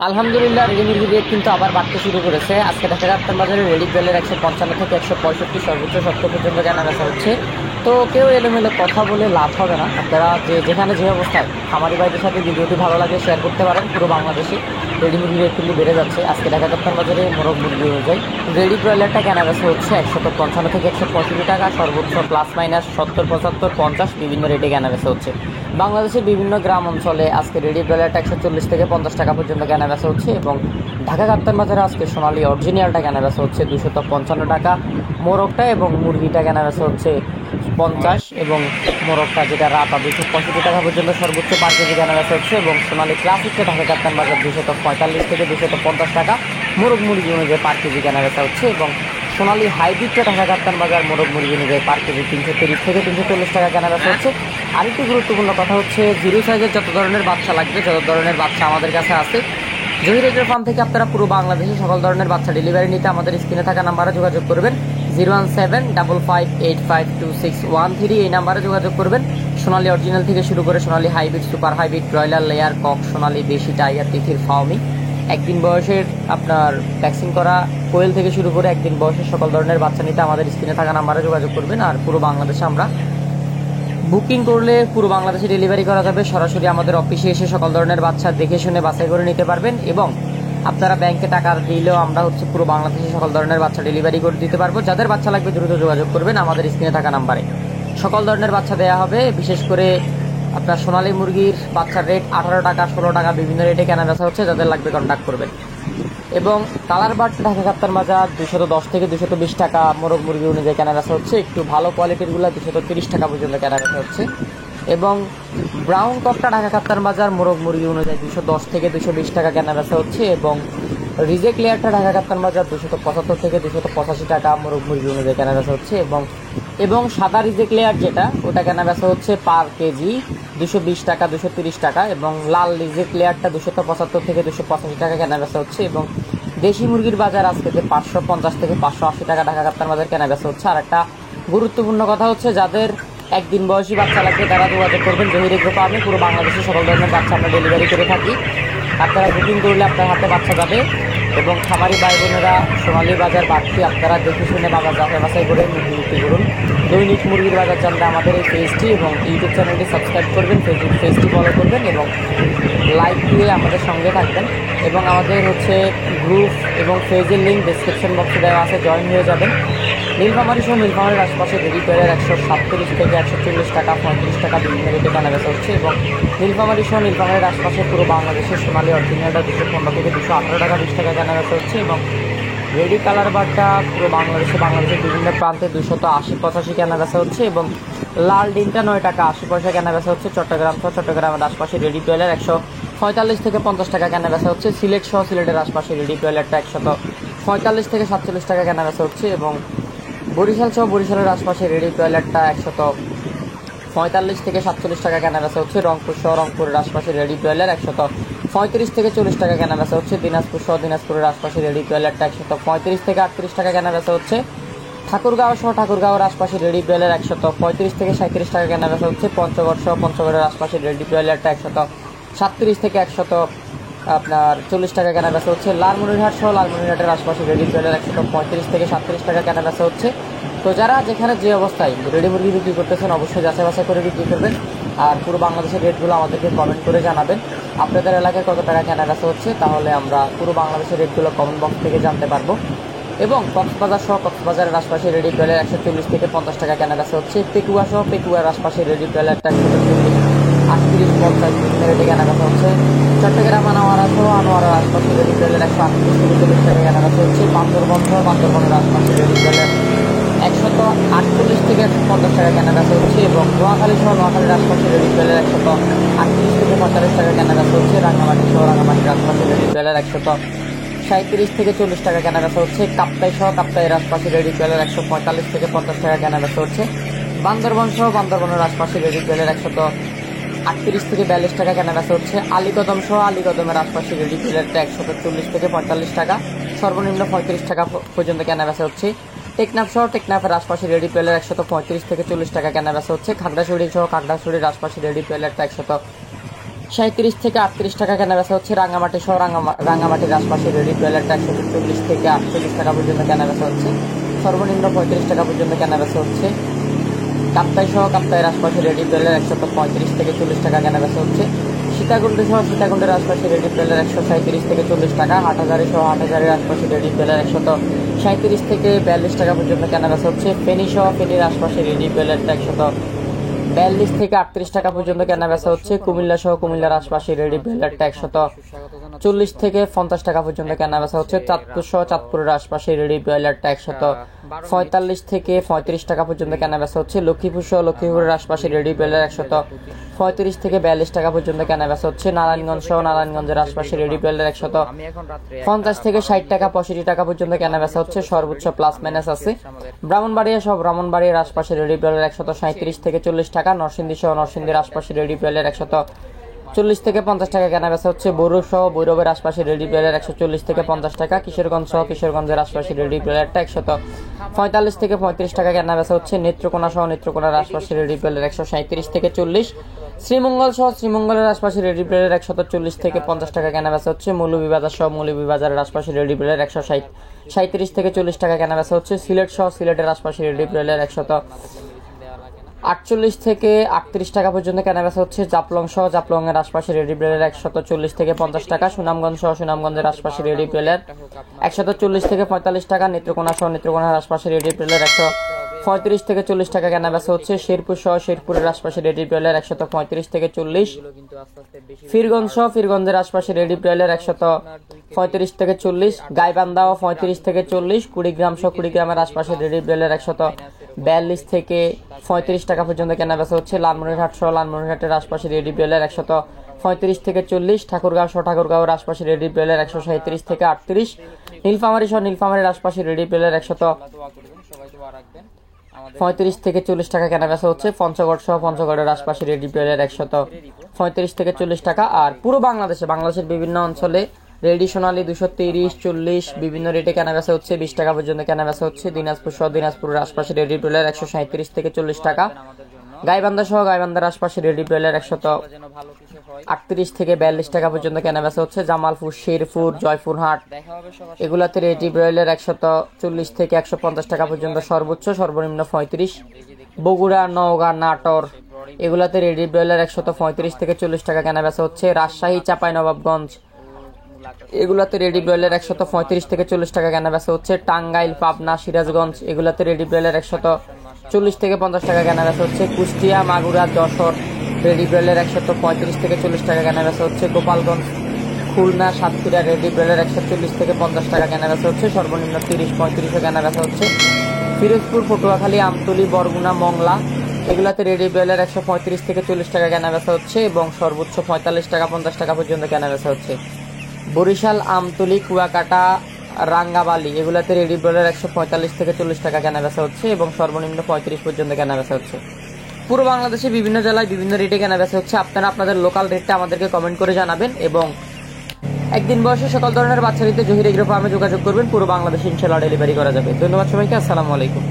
আলহামদুলিল্লাহ রেডি মুরগির রেট কিন্তু আবার বাড়তে শুরু করেছে। আজকে দেখা যায় আপনার বাজারে রেডি ব্রয়লার 155 থেকে 165 সর্বোচ্চ 70 পর্যন্ত কেনা বেচা হচ্ছে। তো কেউ এলোমেলো কথা বলে লাভ হবে না। আপনারা যেখানে যে অবস্থায় খামারি ভাইদের সাথে ভিডিওটি ভালো লাগে শেয়ার করতে পারেন। পুরো বাংলাদেশে রেডি মুরগির রেট কিন্তু বেড়ে যাচ্ছে। আজকে দেখা যায় আপনার বাজারে মোরগ মুরগি অনুযায়ী রেডি ব্রয়লারটা কেনা বেচা হচ্ছে 155 থেকে 165 টাকা, সর্বোচ্চ প্লাস মাইনাস 70, 75, 50 বিভিন্ন রেটে কেনা বেচা হচ্ছে। বাংলাদেশের বিভিন্ন গ্রাম অঞ্চলে আজকে রেডি ব্রয়লারটা 140 থেকে 50 টাকা পর্যন্ত কেনা বেচা হচ্ছে এবং ঢাকা কাপ্তান বাজারে আজকে সোনালী অরিজিনালটা কেনা বেচা হচ্ছে 255 টাকা মোরগটা, এবং মুরগিটা কেনা বেচা হচ্ছে 50, এবং মোরগটা যেটা রাতা 265 টাকা পর্যন্ত সর্বোচ্চ পার কেজি কেনা বেচা হচ্ছে, এবং সোনালী ক্লাসিকটা ঢাকা কাপ্তান বাজার 245 থেকে 250 টাকা মোরগ মুরগি অনুযায়ী পার কেজি কেনা বেচা হচ্ছে, এবং সোনালী হাইব্রিডটা ঢাকা কাপ্তান বাজার মোরগ মুরগি অনুযায়ী পার কেজি 330 থেকে 340 টাকা কেনা বেচা হচ্ছে। আরেকটি গুরুত্বপূর্ণ কথা হচ্ছে, জিরো সাইজের যত ধরনের বাচ্চা লাগবে, যত ধরনের বাচ্চা আমাদের কাছে আছে, জহির এগ্রো ফার্ম থেকে আপনারা পুরো বাংলাদেশে সকল ধরনের বাচ্চা ডেলিভারি নিতে আমাদের স্ক্রিনে থাকা নাম্বারে যোগাযোগ করবেন। 01755852613 এই নাম্বারে যোগাযোগ করবেন। সোনালী অরিজিনাল থেকে শুরু করে সোনালী hybrid, super hybrid, broiler, layer, cock, সোনালী দেশি, টাইগার, তিথির, ফাউমি, একদিন বয়সের আপনার ভ্যাকসিন করা কোয়েল থেকে শুরু করে একদিন বয়সের সকল ধরনের বাচ্চা নিতে আমাদের স্ক্রিনে থাকা নাম্বারে যোগাযোগ করবেন। আর পুরো বাংলাদেশে আমরা বুকিং করলে পুরো বাংলাদেশে ডেলিভারি করা যাবে। সরাসরি আমাদের অফিসে এসে সকল ধরনের বাচ্চা দেখে শুনে বাছাই করে নিতে পারবেন, এবং আপনারা ব্যাংকে টাকা দিলেও আমরা পুরো বাংলাদেশে সকল ধরনের বাচ্চা ডেলিভারি করে দিতে পারবো। যাদের বাচ্চা লাগবে দ্রুত যোগাযোগ করবেন আমাদের স্ক্রিনে থাকা নাম্বারে। সকল ধরনের বাচ্চা দেওয়া হবে। বিশেষ করে আপনার সোনালী মুরগির বাচ্চার রেট 18 টাকা, 16 টাকা বিভিন্ন রেটে কেনা বেচা হচ্ছে। যাদের লাগবে কন্ট্যাক্ট করবেন। এবং কালার বাট ঢাকা কাপ্তান বাজার 210 থেকে 220 টাকা মোরগ মুরগি অনুযায়ী কেনা বেচা হচ্ছে। একটু ভালো কোয়ালিটিরগুলো 230 টাকা পর্যন্ত কেনা বেচা হচ্ছে। এবং ব্রাউন ককটা ঢাকা কাপ্তান বাজার মোরগ মুরগি অনুযায়ী 210 থেকে 220 টাকা কেনা বেচা হচ্ছে। এবং রিজেক্ট লেয়ারটা ঢাকা কাপ্তান বাজার 275 থেকে 285 টাকা মোরগ মুরগি অনুযায়ী কেনা বেচা হচ্ছে। এবং সাদা রিজেক্ট লেয়ার যেটা, ওটা কেনা বেচা হচ্ছে পার কেজি 220 টাকা, 230 টাকা। এবং লাল রিজেক্ট লেয়ারটা 275 থেকে 285 টাকা কেনা বেচা হচ্ছে। এবং দেশি মুরগির বাজার আজকে 550 থেকে 580 টাকা ঢাকা কাপ্তান বাজার কেনা বেচা হচ্ছে। আর একটা গুরুত্বপূর্ণ কথা হচ্ছে, যাদের একদিন বয়সী বাচ্চা লাগবে তারা যোগাযোগ করবেন জহির এগ্রো ফার্মে। পুরো বাংলাদেশে সকল ধরনের বাচ্চা আমরা ডেলিভারি করে থাকি। আপনারা বুকিং করলে আপনার হাতে বাচ্চা যাবে। এবং খামারি ভাই বোনেরা সোনালী বাজার বাড়তি আপনারা দেখে শুনে বাজার যাচাই বাছাই করে মুরগি বিক্রি করুন। দৈনিক মুরগির বাজার জানতে আমাদের এই পেজটি এবং ইউটিউব চ্যানেলটি সাবস্ক্রাইব করবেন, ফেসবুক পেজটি ফলো করবেন এবং লাইক দিয়ে আমাদের সঙ্গে থাকবেন। এবং আমাদের গ্রুপ এবং পেজের লিঙ্ক ডিসক্রিপশন বক্সে দেওয়া আছে, জয়েন হয়ে যাবেন। নীলফামারী সহ নীলফামারীর আশপাশে রেডি পেয়ারের 137 থেকে 140 টাকা, 35 টাকা বিভিন্ন রেটে কেনা বেচা হচ্ছে। এবং নীলফামারী সহ নীলফামারীর আশপাশে পুরো বাংলাদেশের সোনালী অরিজিনালটা 215 থেকে 218 টাকা 20 টাকা কেনা বেচা হচ্ছে। এবং রেডি কালার বারটা পুরো বাংলাদেশের বিভিন্ন প্রান্তে 280-85 কেনা বেচা হচ্ছে। এবং লাল ডিমটা 9 টাকা 80 পয়সা কেনা বেচা হচ্ছে। চট্টগ্রামের আশপাশে রেডি পেয়ারের 145 থেকে 50 টাকা কেনা বেচা হচ্ছে। সিলেট সহ সিলেটের আশপাশে রেডি পেয়ারটা 145 থেকে 47 টাকা কেনা বেচা হচ্ছে। এবং বরিশাল সহ বরিশালের আশপাশে রেডি টয়লেটটা 145 থেকে 47 টাকা কেনা বেচা হচ্ছে। রংপুর সহ রংপুরের আশপাশে রেডি টয়লেট 135 থেকে 40 টাকা কেনা বেচা হচ্ছে। দিনাজপুর সহ দিনাজপুরের আশপাশে রেডি টয়লেটটা 135 থেকে 38 টাকা কেনা বেচা হচ্ছে। ঠাকুরগাঁও সহ ঠাকুরগাঁওয়ের আশপাশে রেডি টয়লেট 135 থেকে 37 টাকা কেনা বেচা হচ্ছে। পঞ্চগড় সহ পঞ্চগড়ের আশপাশে রেডি টয়লেটটা 137 থেকে 140 টাকা কেনা বেচা হচ্ছে। লালমনিরহাট সহ লালমনিরহাটের আশপাশে রেডি টয়লেট 135 থেকে 37 টাকা কেনা বেচা হচ্ছে। তো যারা যেখানে যে অবস্থায় রেডি মুরগি বিক্রি করতেছেন অবশ্যই যাচাই বাছাই করে বিক্রি করবেন। আর পুরো বাংলাদেশের রেটগুলো আমাদেরকে কমেন্ট করে জানাবেন আপনাদের এলাকায় কত টাকা কেনা বেচা হচ্ছে, তাহলে আমরা পুরো বাংলাদেশের রেটগুলো কমেন্ট বক্স থেকে জানতে পারবো। এবং কক্সবাজার সহ কক্সবাজারের আশপাশে রেডি টয়লেট 140 থেকে 50 টাকা কেনা বেচা হচ্ছে। পেকুয়া সহ পেকুয়ার আশপাশে রেডি টয়লেটটা 140, 38, 50 বিভিন্ন রেটে কেনা বেচা হচ্ছে। চট্টগ্রাম আনোয়ারা সহ আনোয়ারার আশপাশে রেডি টয়লেট 138 থেকে 40 টাকা কেনা বেচা হচ্ছে। বান্দরবন সহ বান্দরবনের আশপাশে রেডি টয়লেট 148 থেকে 150 টাকা কেনা বেচা হচ্ছে। এবং নোয়াখালী সহ নোয়াখালীর আশপাশে রেডি টয়লেট 138 থেকে 45 টাকা কেনা বেচা হচ্ছে। রাঙামাটি সহ রাঙামাটির আশপাশে রেডি টয়লেট 137 থেকে 40 টাকা কেনা বেচা হচ্ছে। কাপ্তাই সহ কাপ্তাইয়ের আশপাশে রেডি টয়লেট 145 থেকে 50 টাকা কেনা বেচা হচ্ছে। বান্দরবন সহ বান্দরবনের আশপাশে রেডি টয়লেট 138 থেকে 42 টাকা কেনা বেচা হচ্ছে। আলীকদম সহ আলীকদমের আশপাশে রেডি টয়লেটটা 140 থেকে 45 টাকা, সর্বনিম্ন 35 টাকা পর্যন্ত কেনা বেচা হচ্ছে। টেকনাফ সহ টেকনাফের আশপাশে রেডি টয়লেট 135 থেকে 40 টাকা কেনা বেচা হচ্ছে। খাগড়াছড়ি সহ খাগড়াছড়ির আশপাশে রেডি টয়লেটটা 37 থেকে 38 টাকা কেনা বেচা হচ্ছে। রাঙ্গামাটি সহ রাঙ্গামাটির আশপাশে রেডি ব্রয়লারটা 140 থেকে 48 টাকা পর্যন্ত কেনা বেচা হচ্ছে, সর্বনিম্ন 35 টাকা পর্যন্ত কেনা বেচা হচ্ছে। কাপ্তাই সহ কাপ্তাইয়ের আশপাশে রেডি ব্রয়লার 135 থেকে 40 টাকা কেনা বেচা হচ্ছে। সীতাকুণ্ড সহ সীতাকুণ্ডের আশপাশে রেডি ব্রয়লার 137 থেকে 40 টাকা। হাটহাজারী সহ হাটহাজারির আশপাশে রেডি ব্রয়লার 137 থেকে 42 টাকা পর্যন্ত কেনা বেচা হচ্ছে। ফেনী সহ ফেনীর আশপাশে রেডি ব্রয়লারটা 142 থেকে 38 টাকা পর্যন্ত কেনা বেচা হচ্ছে। কুমিল্লা সহ কুমিল্লার আশপাশে রেডি ব্রয়লারটা 140 থেকে 50 টাকা পর্যন্ত কেনা বেচা হচ্ছে। চাঁদপুর সহ চাঁদপুরের আশপাশে রেডি ব্রয়লারটা 145 থেকে 35 টাকা পর্যন্ত কেনা বেচা হচ্ছে। লক্ষ্মীপুর সহ লক্ষ্মীপুরের আশপাশে রেডি ব্রয়লার 135 থেকে 42 টাকা পর্যন্ত কেনা বেচা হচ্ছে। নারায়ণগঞ্জ সহ নারায়ণগঞ্জের আশপাশে রেডি ব্রয়লার 150 থেকে 60 টাকা 65 টাকা পর্যন্ত কেনা বেচা হচ্ছে, সর্বোচ্চ প্লাস মাইনাস আছে। ব্রাহ্মণবাড়িয়া সহ ব্রাহ্মণবাড়িয়ার আশপাশে রেডি ব্রয়লার 137 থেকে 40 টাকা। নরসিংদী সহ নরসিংদীর আশপাশে রেডি ব্রয়লার 140 থেকে 50 টাকা কেনা বেচা হচ্ছে। বৈরব সহ বৈরবের আশপাশে রেডি ব্রয়লার 140 থেকে 50 টাকা। কিশোরগঞ্জ সহ কিশোরগঞ্জের আশপাশে রেডি ব্রয়লারটা 145 থেকে 35 টাকা কেনা বেচা হচ্ছে। নেত্রকোনা সহ নেত্রকোনার আশপাশে রেডি ব্রয়লার 137 থেকে 40। শ্রীমঙ্গল সহ শ্রীমঙ্গলের আশপাশে রেডি ব্রয়লার 140 থেকে 50 টাকা কেনা বেচা হচ্ছে। মৌলভীবাজার সহ মৌলভীবাজারের আশপাশে রেডি ব্রয়লার 137 থেকে 40 টাকা কেনা বেচা হচ্ছে। সিলেট সহ সিলেটের আশপাশে রেডি ব্রয়লার 148 থেকে 38 টাকা পর্যন্ত কেনা বেচা হচ্ছে। জাফলং সহ জাফলং এর আশপাশে রেডি ব্রয়লার 140 থেকে 50 টাকা। সুনামগঞ্জ সহ সুনামগঞ্জের আশপাশে রেডি ব্রয়লার 140 থেকে 45 টাকা। নেত্রকোনা সহ নেত্রকোনার আশপাশে রেডি ব্রয়লার 135 থেকে 40 টাকা কেনা বেচা হচ্ছে। শেরপুর সহ শেরপুরের আশপাশে রেডি ব্রয়লার 135 থেকে 40। ফিরগঞ্জ সহ ফিরগঞ্জের আশপাশে রেডি ব্রয়লার 135 থেকে 40। গাইবান্ধা 35 থেকে 40। কুড়িগ্রাম সহ কুড়িগ্রামের আশপাশে রেডি ব্রয়লার 142 থেকে 35 টাকা পর্যন্ত কেনা বেচা হচ্ছে। লালমনিরহাট সহ লালমনিরহাটের আশপাশে রেডি ব্রয়লার 135 থেকে 40। ঠাকুরগাঁও সহ ঠাকুরগাঁওয়ের আশপাশে রেডি ব্রয়লার 137 থেকে 38। নীলফামারী সহ নীলফামারীর আশপাশে রেডি ব্রয়লার 135 থেকে 40 টাকা কেনা বেচা হচ্ছে। পঞ্চগড় সহ পঞ্চগড়ের আশপাশে রেডি ব্রয়লার 135 থেকে 40 টাকা। আর পুরো বাংলাদেশের বিভিন্ন অঞ্চলে রেডি সোনালী 230, 40 বিভিন্ন রেটে কেনা বেচা হচ্ছে। 20 টাকা পর্যন্ত কেনা বেচা হচ্ছে। দিনাজপুর সহ দিনাজপুরের আশপাশে রেডি ব্রয়লার 137 থেকে 40 টাকা। গাইবান্ধা সহ গাইবান্ধার আশপাশে রেডি ব্রয়লার 138 থেকে 42 টাকা পর্যন্ত কেনা বেচা হচ্ছে। জামালপুর, শেরপুর, জয়পুরহাট এগুলাতে রেডি ব্রয়লার 140 থেকে 150 টাকা পর্যন্ত সর্বোচ্চ, সর্বনিম্ন 35। বগুড়া, নওগাঁ, নাটোর এগুলাতে রেডি ব্রয়লার 135 থেকে 40 টাকা কেনা বেচা হচ্ছে। রাজশাহী, চাঁপাইনবাবগঞ্জ এগুলাতে রেডি ব্রয়লার 135 থেকে 40 টাকা কেনা বেচা হচ্ছে। টাঙ্গাইল, পাবনা, সিরাজগঞ্জ এগুলাতে রেডি ব্রয়লার 140 থেকে 50 টাকা কেনা বেচা হচ্ছে। কুষ্টিয়া, মাগুরা, যশোর রেডি ব্রয়লার 135 থেকে 40 টাকা কেনা বেচা হচ্ছে। গোপালগঞ্জ, খুলনা, সাতক্ষীরা রেডি ব্রয়লার 140 থেকে 50 টাকা কেনা বেচা হচ্ছে, সর্বনিম্ন 30-35 কেনা বেচা হচ্ছে। ফিরোজপুর, পটুয়াখালী, আমতলী, বরগুনা, মংলা এগুলাতে রেডি ব্রয়লার 135 থেকে 40 টাকা কেনা বেচা হচ্ছে এবং সর্বোচ্চ 45 টাকা 50 টাকা পর্যন্ত কেনা বেচা হচ্ছে। বরিশাল, আমতলী, কুয়াকাটা, রাঙ্গাবালি এগুলাতে রেডি ব্রয়লার 145 থেকে 40 টাকা কেনা বেচা হচ্ছে এবং সর্বনিম্ন 35 পর্যন্ত কেনা বেচা হচ্ছে। পুরো বাংলাদেশে বিভিন্ন জেলায় বিভিন্ন রেটে কেনা বেচা হচ্ছে। আপনারা আপনাদের লোকাল রেটটা আমাদেরকে কমেন্ট করে জানাবেন এবং একদিন বয়সে সকল ধরনের বাচ্চা নিতে জহির এগ্রো ফার্মে যোগাযোগ করবেন। পুরো বাংলাদেশে ইনশাআল্লাহ ডেলিভারি করা যাবে। ধন্যবাদ সবাইকে। আসসালামু আলাইকুম।